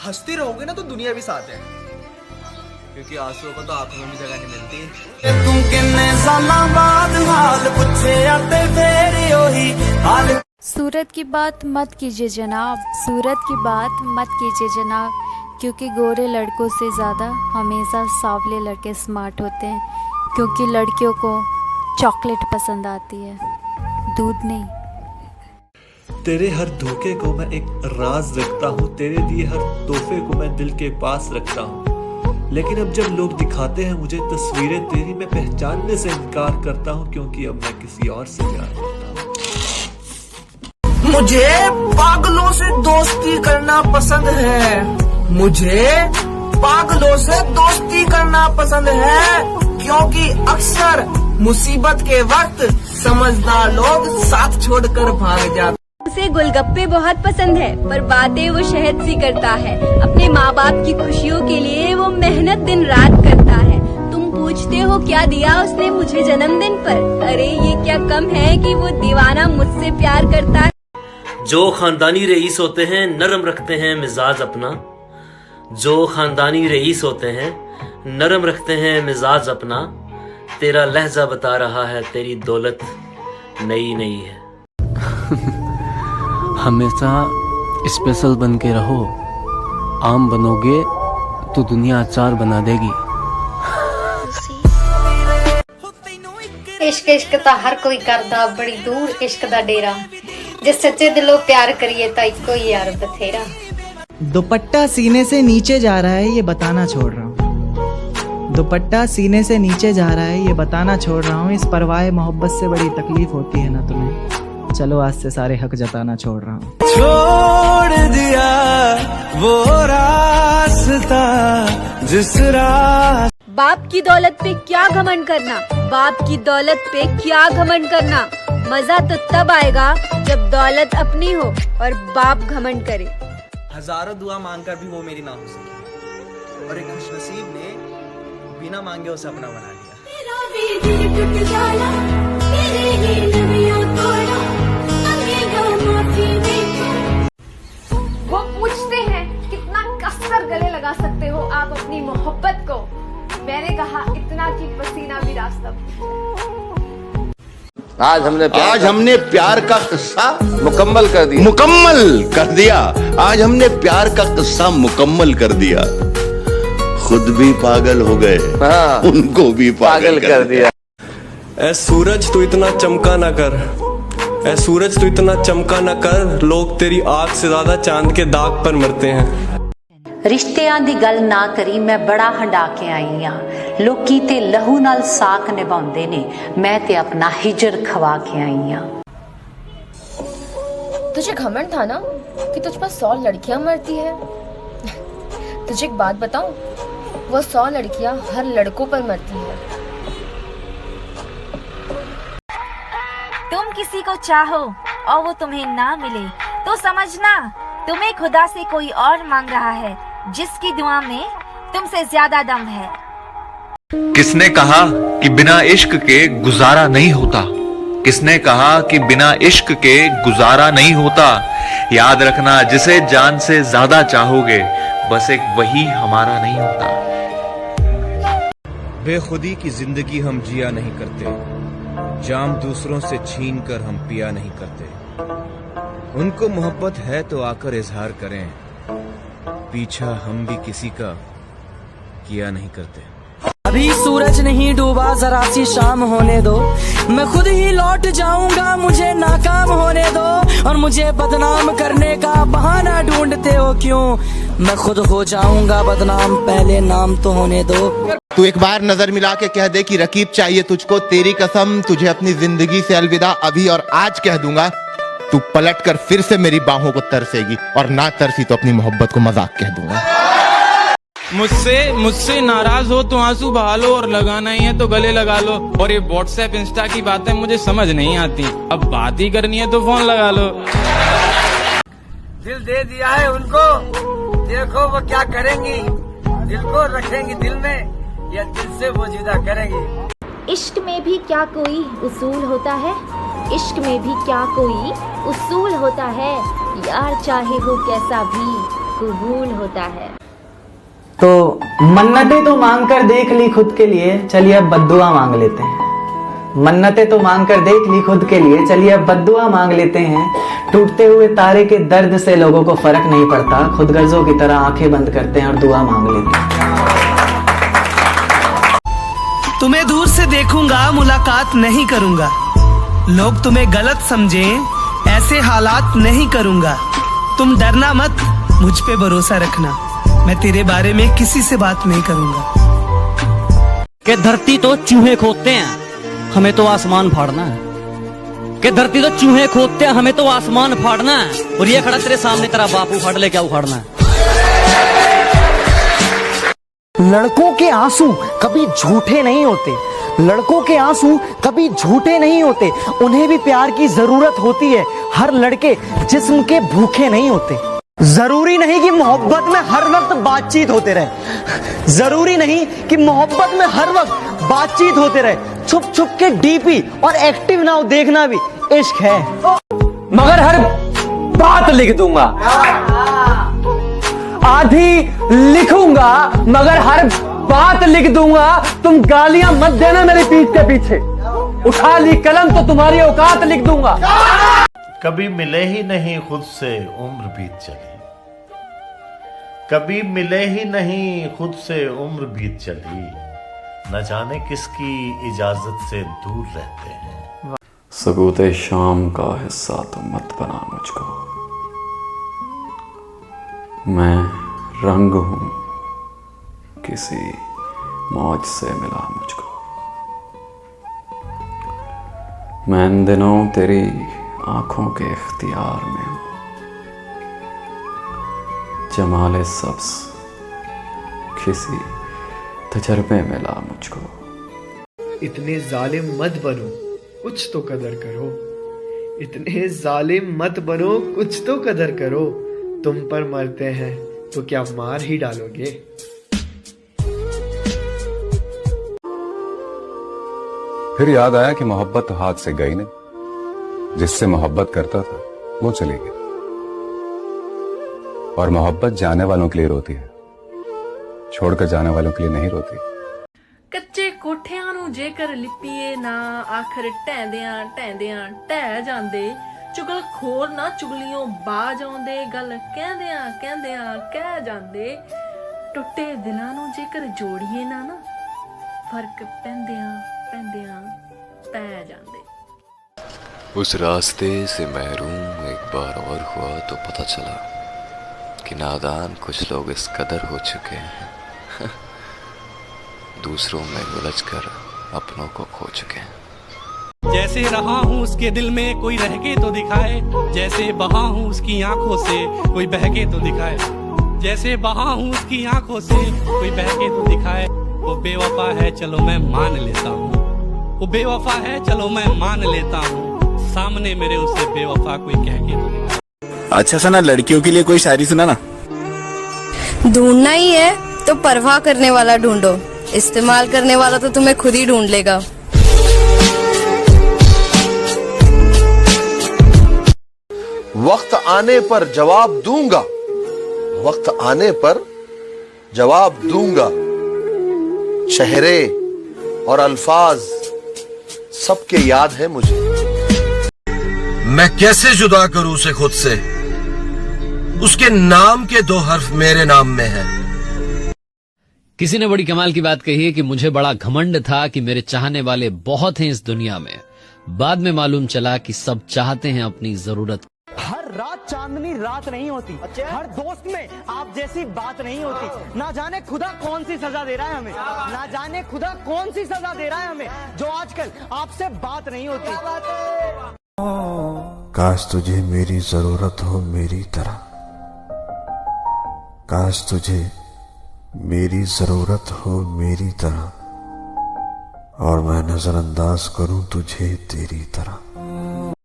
हंसती रहोगे ना तो दुनिया भी साथ है, क्योंकि आंसुओं को तो आंखों में भी जगह नहीं मिलती। तू किन्ने सालां बाद हाल पूछे आते तेरे ओही हाल। सूरत की बात मत कीजिए जनाब, सूरत की बात मत कीजिए जनाब, क्योंकि गोरे लड़कों से ज़्यादा हमेशा सांवले लड़के स्मार्ट होते हैं, क्योंकि लड़कियों को चॉकलेट पसंद आती है, दूध नहीं। तेरे हर धोखे को मैं एक राज रखता हूँ, तेरे दिए हर तोहफे को मैं दिल के पास रखता हूँ, लेकिन अब जब लोग दिखाते हैं मुझे तस्वीरें तेरी, मैं पहचानने से इनकार करता हूँ, क्योंकि अब मैं किसी और से प्यार करता हूँ। मुझे पागलों से दोस्ती करना पसंद है, मुझे पागलों से दोस्ती करना पसंद है, क्योंकि अक्सर मुसीबत के वक्त समझदार लोग साथ छोड़कर भाग जाते। उसे गोलगप्पे बहुत पसंद है, पर बातें वो शहद सी करता है। अपने माँ बाप की खुशियों के लिए वो मेहनत दिन रात करता है। तुम पूछते हो क्या दिया उसने मुझे जन्मदिन पर? अरे ये क्या कम है कि वो दीवाना मुझसे प्यार करता है। जो खानदानी रईस होते हैं नरम रखते हैं मिजाज अपना, जो खानदानी रईस होते हैं नरम रखते हैं मिजाज अपना, तेरा लहजा बता रहा है तेरी दौलत नई नई है। हमेशा स्पेशल बन के रहो, आम बनोगे तो दुनिया अचार बना देगी। इश्क इश्क ता हर कोई करदा, बड़ी दूर इश्क दा डेरा, जे सच्चे दिलों प्यार करिए ता इको ही यार बथेरा। दुपट्टा सीने से नीचे जा रहा है ये बताना छोड़ रहा हूँ, दुपट्टा सीने से नीचे जा रहा है ये बताना छोड़ रहा हूँ, इस परवाह मोहब्बत से बड़ी तकलीफ होती है ना तुम्हें, चलो आज से सारे हक जताना छोड़ रहा हूँ। छोड़ दिया वो रास्ता जिस रास्ते। बाप की दौलत पे क्या घमंड करना, बाप की दौलत पे क्या घमंड करना। मजा तो तब आएगा जब दौलत अपनी हो और बाप घमंड करे। हजारों दुआ मांगकर भी वो मेरी ना हो सकी, और एक खुशनसीब ने बिना मांगे उसे अपना बना लिया। वो पूछते हैं कितना कसकर गले लगा सकते हो आप अपनी मोहब्बत को, मैंने कहा इतना कि पसीना भी रास्ता। आज हमने प्यार का किस्सा मुकम्मल कर दिया। आज हमने प्यार का किस्सा मुकम्मल कर दिया। खुद भी पागल हो गए, उनको भी पागल कर दिया। ऐ सूरज तू इतना चमका ना कर, ऐ सूरज तू इतना चमका ना कर, लोग तेरी आग से ज्यादा चांद के दाग पर मरते हैं। रिश्तियां दी गल ना करी, मैं बड़ा हंडा के आई हाँ, लोकी ते लहू नाल साक निभाउंदे ने, मैं ते अपना हिजर खवा के आई हाँ। तुझे घमंड था ना कि तुझ पर 100 लड़कियां मरती है। तुझे एक बात बताऊं, वो 100 लड़कियां हर लड़कों पर मरती है। तुम किसी को चाहो और वो तुम्हें ना मिले तो समझना तुम्हें खुदा से कोई और मांग रहा है, जिसकी दुआ में तुमसे ज्यादा दम है। किसने कहा कि बिना इश्क के गुजारा नहीं होता? किसने कहा कि बिना इश्क के गुजारा नहीं होता? याद रखना, जिसे जान से ज्यादा चाहोगे बस एक वही हमारा नहीं होता। बेखुदी की जिंदगी हम जिया नहीं करते, जाम दूसरों से छीन कर हम पिया नहीं करते। उनको मोहब्बत है तो आकर इजहार करें, पीछा हम भी किसी का किया नहीं करते। अभी सूरज नहीं डूबा, जरा सी शाम होने दो, मैं खुद ही लौट जाऊंगा, मुझे नाकाम होने दो, और मुझे बदनाम करने का बहाना ढूंढते हो क्यों? मैं खुद हो जाऊंगा बदनाम, पहले नाम तो होने दो। तू एक बार नजर मिला के कह दे कि रकीब चाहिए तुझको, तेरी कसम तुझे अपनी जिंदगी से अलविदा अभी और आज कह दूंगा। तू पलट कर फिर से मेरी बाहों को तरसेगी, और ना तरसी तो अपनी मोहब्बत को मजाक कह दूंगा। मुझसे नाराज हो तो आंसू बहा लो, और लगाना ही है तो गले लगा लो। और ये व्हाट्सएप इंस्टा की बातें मुझे समझ नहीं आती, अब बात ही करनी है तो फोन लगा लो। दिल दे दिया है उनको, देखो वो क्या करेंगी, दिल को रखेंगी दिल में या दिल से वो जुदा करेंगी। इश्क में भी क्या कोई उसूल होता है, इश्क में भी क्या कोई उसूल होता है, यार चाहे हो कैसा भी कबूल होता है। तो मन्नतें तो मांग कर देख ली खुद के लिए, चलिए अब बद्दुआ मांग लेते हैं। मन्नतें तो मांग कर देख ली खुद के लिए, चलिए अब बद्दुआ मांग लेते हैं। टूटते हुए तारे के दर्द से लोगों को फर्क नहीं पड़ता, खुदगर्जों की तरह आंखें बंद करते हैं और दुआ मांग लेते हैं। तुम्हें दूर से देखूंगा, मुलाकात नहीं करूंगा, लोग तुम्हें गलत समझें ऐसे हालात नहीं करूंगा। तुम डरना मत, मुझ पे भरोसा रखना, मैं तेरे बारे में किसी से बात नहीं करूंगा। कि धरती तो चूहे खोदते हैं, हमें तो आसमान फाड़ना है। कि धरती तो चूहे खोदते हैं, हमें तो आसमान फाड़ना है। और ये खड़ा तेरे सामने तेरा बाप उखाड़ ले, क्या उखाड़ना है? लड़कों के आंसू कभी झूठे नहीं होते, लड़कों के आंसू कभी झूठे नहीं होते, उन्हें भी प्यार की जरूरत होती है। हर लड़के जिस्म के भूखे नहीं होते। जरूरी नहीं कि मोहब्बत में हर वक्त बातचीत होते रहे, जरूरी नहीं कि मोहब्बत में हर वक्त बातचीत होते रहे। छुप छुप के डीपी और एक्टिव नाउ देखना भी इश्क है। मगर हर बात लिख दूंगा, आधी लिखूंगा मगर हर बात लिख दूंगा। तुम गालियां मत देना मेरे पीठ के पीछे, उठा ली कलम तो तुम्हारी औकात लिख दूंगा। कभी मिले ही नहीं खुद से उम्र बीत चली, कभी मिले ही नहीं खुद से उम्र बीत चली, न जाने किसकी इजाजत से दूर रहते हैं। सबूते शाम का हिस्सा तो मत बना मुझको, मैं रंग हूं किसी मौज से मिला मुझको। मैं इन दिनों तेरी आंखों के इख्तियार में हूं, जमाले सब्स किसी तजर्बे मिला मुझको। इतने जालिम मत बनो, कुछ तो कदर करो। इतने जालिम मत बनो, कुछ तो कदर करो। तुम पर मरते हैं तो क्या मार ही डालोगे। फिर याद आया कि मोहब्बत तो हाथ से गई नहीं, जिससे मोहब्बत करता था वो चली गई। और मोहब्बत जाने वालों के लिए रोती है, छोड़कर जाने वालों के लिए नहीं रोती। ਕੱਚੇ ਕੋਠਿਆਂ ਨੂੰ ਜੇਕਰ ਲਿਪੀਏ ਨਾ, ਆਖਰ ਢਹਿੰਦਿਆਂ ਢਹਿੰਦਿਆਂ ਢਹਿ ਜਾਂਦੇ। ਚੁਗਲਖੋਰ ਨਾ ਚੁਗਲੀਆਂ ਬਾਜ ਆਉਂਦੇ, ਗੱਲ ਕਹਿੰਦਿਆਂ ਕਹਿੰਦਿਆਂ ਕਹਿ ਜਾਂਦੇ। ਟੁੱਟੇ ਦਿਲਾਂ ਨੂੰ ਜੇਕਰ ਜੋੜੀਏ ਨਾ, ਫਰਕ ਪੈਂਦਿਆਂ ਪੈਂਦਿਆਂ ਪੈ ਜਾਂਦੇ। उस रास्ते से महरूम एक बार और हुआ तो पता चला कि नादान कुछ लोग इस कदर हो चुके हैं, दूसरों में उलझकर अपनों को खो चुके हैं। जैसे रहा हूँ उसके दिल में कोई रह के तो दिखाए, जैसे बहा हूँ उसकी आंखों से कोई बह के तो दिखाए। जैसे बहा हूँ उसकी आंखों से कोई बह के तो दिखाए। वो बेवफा है चलो मैं मान लेता हूँ, वो बेवफा है चलो मैं मान लेता हूँ, सामने मेरे उसे बेवफा कोई कह के तो दिखाए। अच्छा सना, लड़कियों के लिए कोई शायरी सुना ना। ढूंढना ही है तो परवाह करने वाला ढूंढो, इस्तेमाल करने वाला तो तुम्हें खुद ही ढूंढ लेगा। वक्त आने पर जवाब दूंगा, वक्त आने पर जवाब दूंगा। चेहरे और अल्फाज सबके याद है मुझे। मैं कैसे जुदा करूं उसे खुद से, उसके नाम के 2 हर्फ मेरे नाम में है। किसी ने बड़ी कमाल की बात कही है कि मुझे बड़ा घमंड था कि मेरे चाहने वाले बहुत हैं इस दुनिया में, बाद में मालूम चला कि सब चाहते हैं अपनी जरूरत। हर रात चांदनी रात नहीं होती, हर दोस्त में आप जैसी बात नहीं होती। ना जाने खुदा कौन सी सजा दे रहा है हमें, ना जाने खुदा कौन सी सजा दे रहा है हमें, जो आजकल आपसे बात नहीं होती। काश तुझे मेरी जरूरत हो मेरी तरह, काश तुझे मेरी जरूरत हो मेरी तरह, और मैं नजरअंदाज करूं तुझे तेरी तरह।